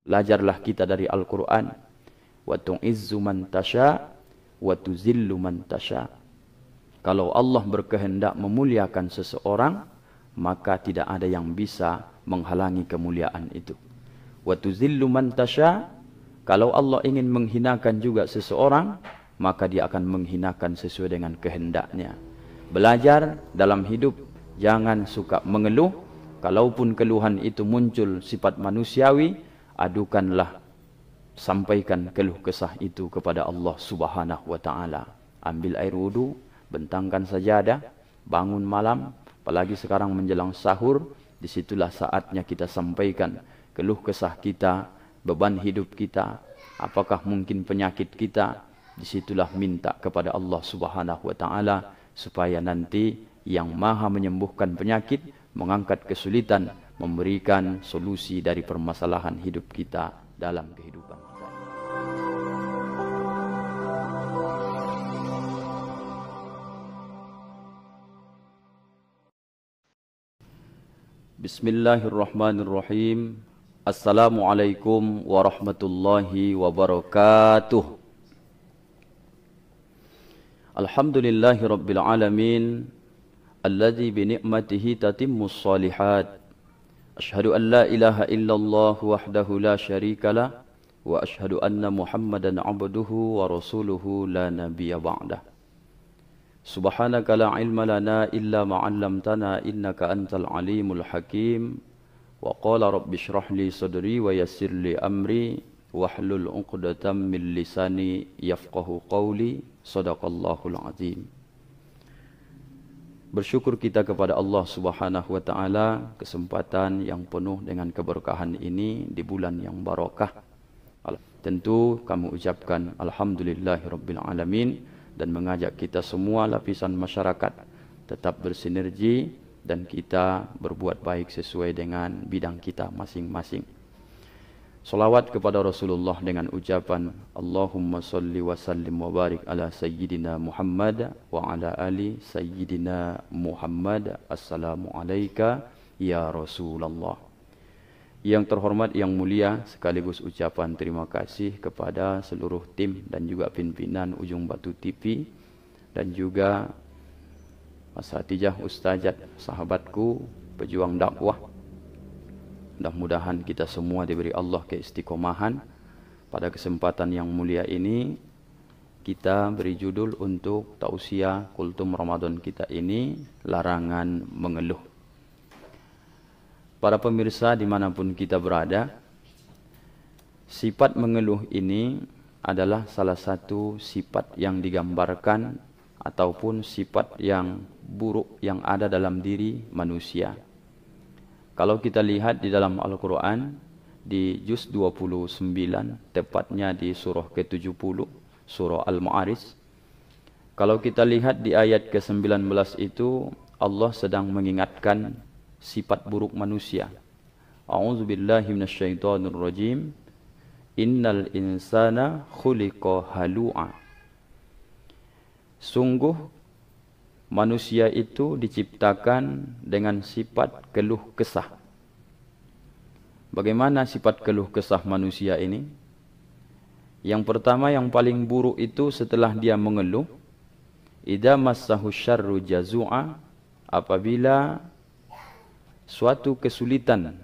Belajarlah kita dari Al-Quran. Wa tu'izzu man tasha wa tuzillu man tasha. Kalau Allah berkehendak memuliakan seseorang, maka tidak ada yang bisa menghalangi kemuliaan itu. Wa tuzillu man tasha. Kalau Allah ingin menghinakan juga seseorang, maka dia akan menghinakan sesuai dengan kehendaknya. Belajar dalam hidup, jangan suka mengeluh. Kalaupun keluhan itu muncul sifat manusiawi, adukanlah, sampaikan keluh kesah itu kepada Allah Subhanahu wa taala. Ambil air wudu, bentangkan sajadah, bangun malam, apalagi sekarang menjelang sahur, disitulah saatnya kita sampaikan keluh kesah kita, beban hidup kita, apakah mungkin penyakit kita. Disitulah minta kepada Allah Subhanahu wa taala supaya nanti yang maha menyembuhkan penyakit, mengangkat kesulitan, memberikan solusi dari permasalahan hidup kita dalam kehidupan kita. Bismillahirrahmanirrahim. Assalamualaikum warahmatullahi wabarakatuh. Alhamdulillahi rabbil alamin, alladzi bi ni'matihi tatimmus shalihat. Asyhadu an la ilaha illallah wahdahu la syarikalah wa asyhadu anna Muhammadan abduhu wa rasuluhu la nabiyya ba'dah. Subhanaka la ilma lana illa ma 'allamtana innaka antal alimul hakim. Wa qala rabbi shrah li sadri wa yassir li amri wahlul 'uqdatam min lisani yafqahu qawli. Shadaqallahul azim. Bersyukur kita kepada Allah Subhanahu wa taala kesempatan yang penuh dengan keberkahan ini di bulan yang barakah. Tentu kami ucapkan alhamdulillahirabbil alamin dan mengajak kita semua lapisan masyarakat tetap bersinergi dan kita berbuat baik sesuai dengan bidang kita masing-masing. Salawat kepada Rasulullah dengan ucapan Allahumma salli wa sallim wa barik ala sayyidina Muhammad wa ala ali sayyidina Muhammad. Assalamu alayka ya Rasulullah. Yang terhormat, yang mulia, sekaligus ucapan terima kasih kepada seluruh tim dan juga pimpinan Ujung Batu TV dan juga Asatijah, Ustazat, sahabatku, pejuang dakwah. Mudah-mudahan kita semua diberi Allah keistiqomahan. Pada kesempatan yang mulia ini kita beri judul untuk tausiah kultum Ramadan kita ini, larangan mengeluh. Para pemirsa dimanapun kita berada, sifat mengeluh ini adalah salah satu sifat yang digambarkan ataupun sifat yang buruk yang ada dalam diri manusia. Kalau kita lihat di dalam Al-Quran, di juz 29, tepatnya di surah ke-70, surah Al-Ma'arij. Kalau kita lihat di ayat ke-19 itu, Allah sedang mengingatkan sifat buruk manusia. A'udzubillahi minasyaitonirrajim. Innal insana khuliqa halu'a. Sungguh manusia itu diciptakan dengan sifat keluh kesah. Bagaimana sifat keluh kesah manusia ini? Yang pertama, yang paling buruk itu setelah dia mengeluh, idza massahu syarru jazu'a, apabila suatu kesulitan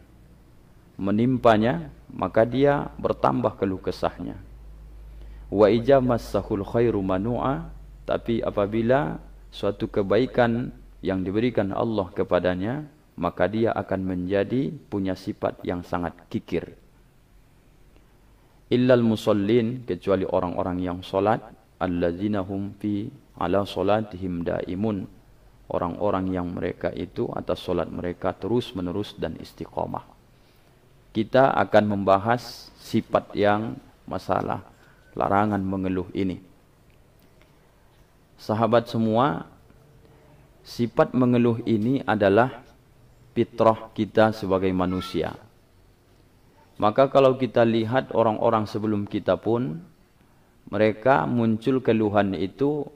menimpanya, maka dia bertambah keluh kesahnya. Wa idza massahul khairu manu'a, tapi apabila suatu kebaikan yang diberikan Allah kepadanya, maka dia akan menjadi punya sifat yang sangat kikir. Illal musallin, kecuali orang-orang yang solat, allazina hum fi ala solatihim daimun, orang-orang yang mereka itu atas solat mereka terus menerus dan istiqamah. Kita akan membahas sifat yang masalah larangan mengeluh ini. Sahabat semua, sifat mengeluh ini adalah fitrah kita sebagai manusia. Maka kalau kita lihat orang-orang sebelum kita pun, mereka muncul keluhan itu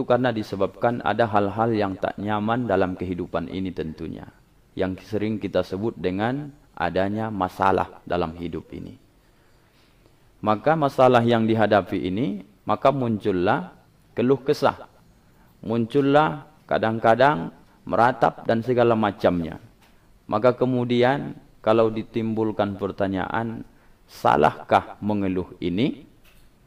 karena disebabkan ada hal-hal yang tak nyaman dalam kehidupan ini tentunya. Yang sering kita sebut dengan adanya masalah dalam hidup ini. Maka masalah yang dihadapi ini, maka muncullah keluh kesah. Muncullah kadang-kadang meratap dan segala macamnya. Maka kemudian kalau ditimbulkan pertanyaan, salahkah mengeluh ini?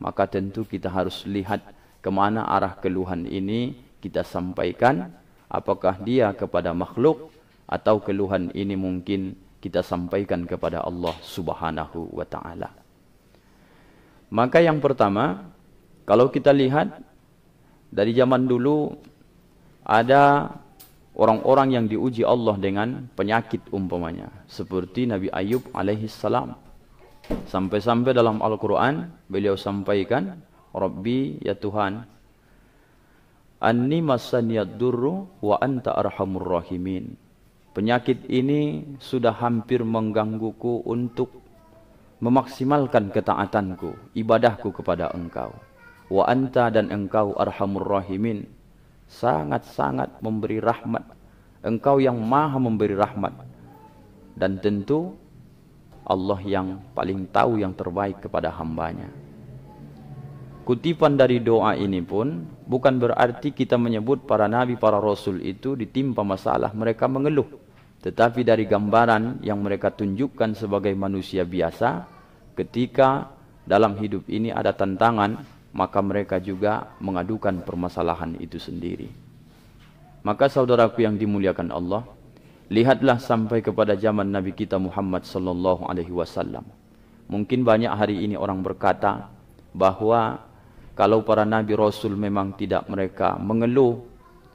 Maka tentu kita harus lihat kemana arah keluhan ini kita sampaikan. Apakah dia kepada makhluk atau keluhan ini mungkin kita sampaikan kepada Allah Subhanahu wa ta'ala. Maka yang pertama, kalau kita lihat dari zaman dulu ada orang-orang yang diuji Allah dengan penyakit umpamanya, seperti Nabi Ayub alaihi salam. Sampai-sampai dalam Al-Quran beliau sampaikan, Rabbi, ya Tuhan, anni masaniyad durru wa anta arhamur rahimin. Penyakit ini sudah hampir menggangguku untuk memaksimalkan ketaatanku, ibadahku kepada engkau. Wa anta, dan engkau arhamur rahimin, sangat-sangat memberi rahmat. Engkau yang maha memberi rahmat. Dan tentu Allah yang paling tahu yang terbaik kepada hambanya. Kutipan dari doa ini pun bukan berarti kita menyebut para nabi, para rasul itu ditimpa masalah mereka mengeluh. Tetapi dari gambaran yang mereka tunjukkan sebagai manusia biasa, ketika dalam hidup ini ada tantangan, maka mereka juga mengadukan permasalahan itu sendiri. Maka saudaraku yang dimuliakan Allah, lihatlah sampai kepada zaman Nabi kita Muhammad sallallahu alaihi wasallam. Mungkin banyak hari ini orang berkata bahwa kalau para nabi rasul memang tidak mereka mengeluh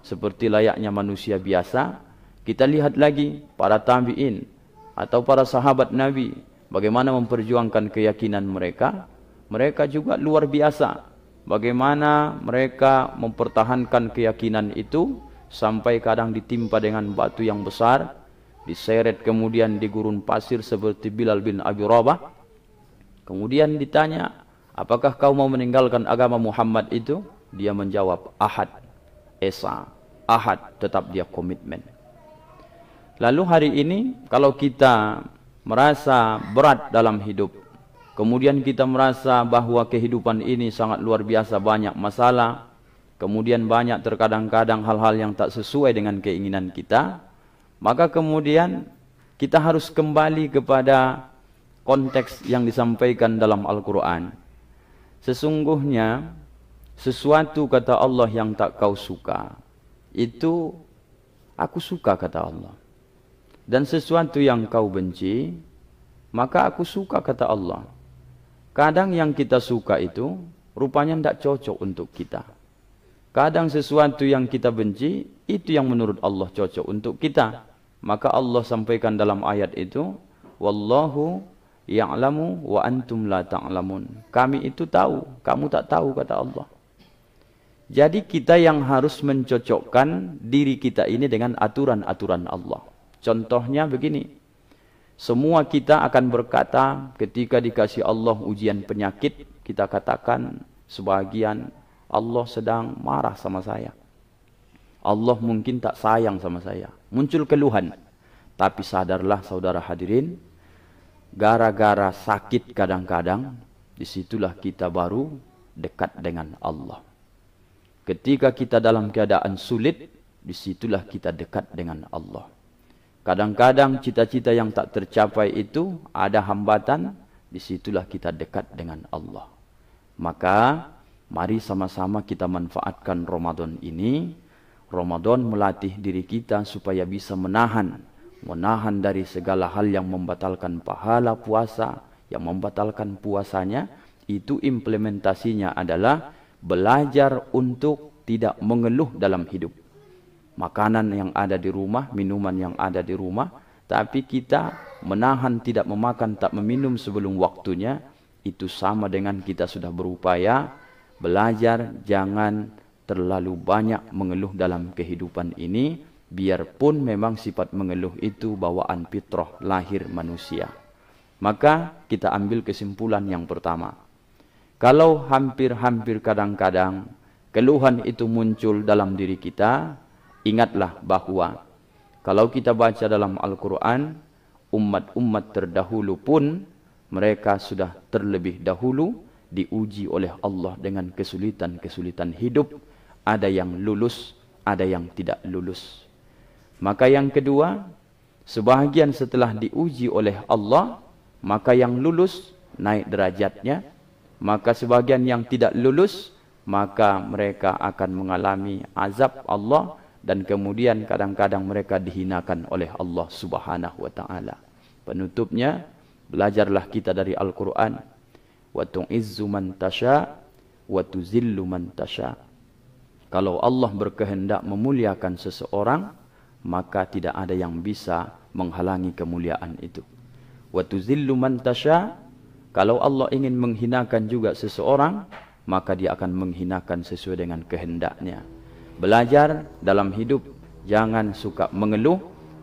seperti layaknya manusia biasa, kita lihat lagi para tabi'in atau para sahabat Nabi, bagaimana memperjuangkan keyakinan mereka. Mereka juga luar biasa. Bagaimana mereka mempertahankan keyakinan itu sampai kadang ditimpa dengan batu yang besar, diseret kemudian di gurun pasir seperti Bilal bin Abi Rabah. Kemudian ditanya, apakah kau mau meninggalkan agama Muhammad itu? Dia menjawab, Ahad, Esa, Ahad, tetap dia komitmen. Lalu hari ini kalau kita merasa berat dalam hidup, kemudian kita merasa bahwa kehidupan ini sangat luar biasa banyak masalah, kemudian banyak terkadang-kadang hal-hal yang tak sesuai dengan keinginan kita, maka kemudian kita harus kembali kepada konteks yang disampaikan dalam Al-Quran. Sesungguhnya sesuatu kata Allah yang tak kau suka, itu aku suka kata Allah. Dan sesuatu yang kau benci, maka aku suka kata Allah. Kadang yang kita suka itu rupanya tidak cocok untuk kita. Kadang sesuatu yang kita benci, itu yang menurut Allah cocok untuk kita. Maka Allah sampaikan dalam ayat itu, Wallahu ya'lamu wa antum la ta'lamun. Kami itu tahu, kamu tak tahu kata Allah. Jadi kita yang harus mencocokkan diri kita ini dengan aturan-aturan Allah. Contohnya begini, semua kita akan berkata ketika dikasih Allah ujian penyakit, kita katakan sebagian, Allah sedang marah sama saya. Allah mungkin tak sayang sama saya. Muncul keluhan. Tapi sadarlah saudara hadirin, gara-gara sakit kadang-kadang, disitulah kita baru dekat dengan Allah. Ketika kita dalam keadaan sulit, disitulah kita dekat dengan Allah. Kadang-kadang cita-cita yang tak tercapai itu ada hambatan, disitulah kita dekat dengan Allah. Maka mari sama-sama kita manfaatkan Ramadan ini. Ramadan melatih diri kita supaya bisa menahan dari segala hal yang membatalkan pahala puasa, yang membatalkan puasanya. Itu implementasinya adalah belajar untuk tidak mengeluh dalam hidup. Makanan yang ada di rumah, minuman yang ada di rumah, tapi kita menahan tidak memakan, tak meminum sebelum waktunya, itu sama dengan kita sudah berupaya belajar jangan terlalu banyak mengeluh dalam kehidupan ini, biarpun memang sifat mengeluh itu bawaan fitrah lahir manusia. Maka kita ambil kesimpulan yang pertama. Kalau hampir-hampir kadang-kadang keluhan itu muncul dalam diri kita, ingatlah bahwa kalau kita baca dalam Al-Quran, umat-umat terdahulu pun mereka sudah terlebih dahulu diuji oleh Allah dengan kesulitan-kesulitan hidup. Ada yang lulus, ada yang tidak lulus. Maka yang kedua, sebahagian setelah diuji oleh Allah, maka yang lulus naik derajatnya. Maka sebahagian yang tidak lulus, maka mereka akan mengalami azab Allah. Dan kemudian kadang-kadang mereka dihinakan oleh Allah subhanahu wa ta'ala. Penutupnya, belajarlah kita dari Al-Quran. Wa tu'izzu man tasha, wa tuzillu man tasha. Kalau Allah berkehendak memuliakan seseorang, maka tidak ada yang bisa menghalangi kemuliaan itu. Wa tuzillu man tasha. Kalau Allah ingin menghinakan juga seseorang, maka dia akan menghinakan sesuai dengan kehendaknya. Belajar dalam hidup, jangan suka mengeluh.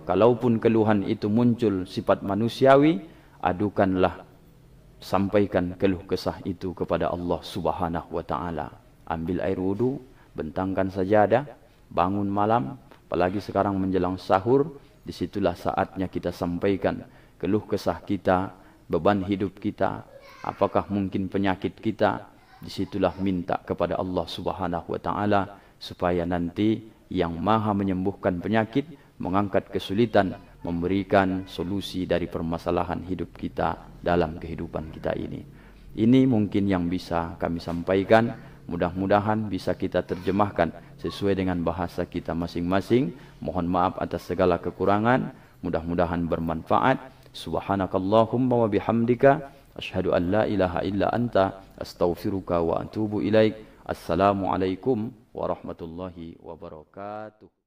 Kalaupun keluhan itu muncul sifat manusiawi, adukanlah, sampaikan keluh kesah itu kepada Allah subhanahu wa ta'ala. Ambil air wudu, bentangkan sajadah, bangun malam, apalagi sekarang menjelang sahur, disitulah saatnya kita sampaikan keluh kesah kita, beban hidup kita, apakah mungkin penyakit kita. Disitulah minta kepada Allah subhanahu wa ta'ala, supaya nanti yang maha menyembuhkan penyakit, mengangkat kesulitan, memberikan solusi dari permasalahan hidup kita dalam kehidupan kita ini. Ini mungkin yang bisa kami sampaikan. Mudah-mudahan bisa kita terjemahkan sesuai dengan bahasa kita masing-masing. Mohon maaf atas segala kekurangan. Mudah-mudahan bermanfaat. Subhanakallahumma wa bihamdika, asyhadu an la ilaha illa anta, astaghfiruka wa atubu ilaik. Assalamualaikum warahmatullahi wabarakatuh.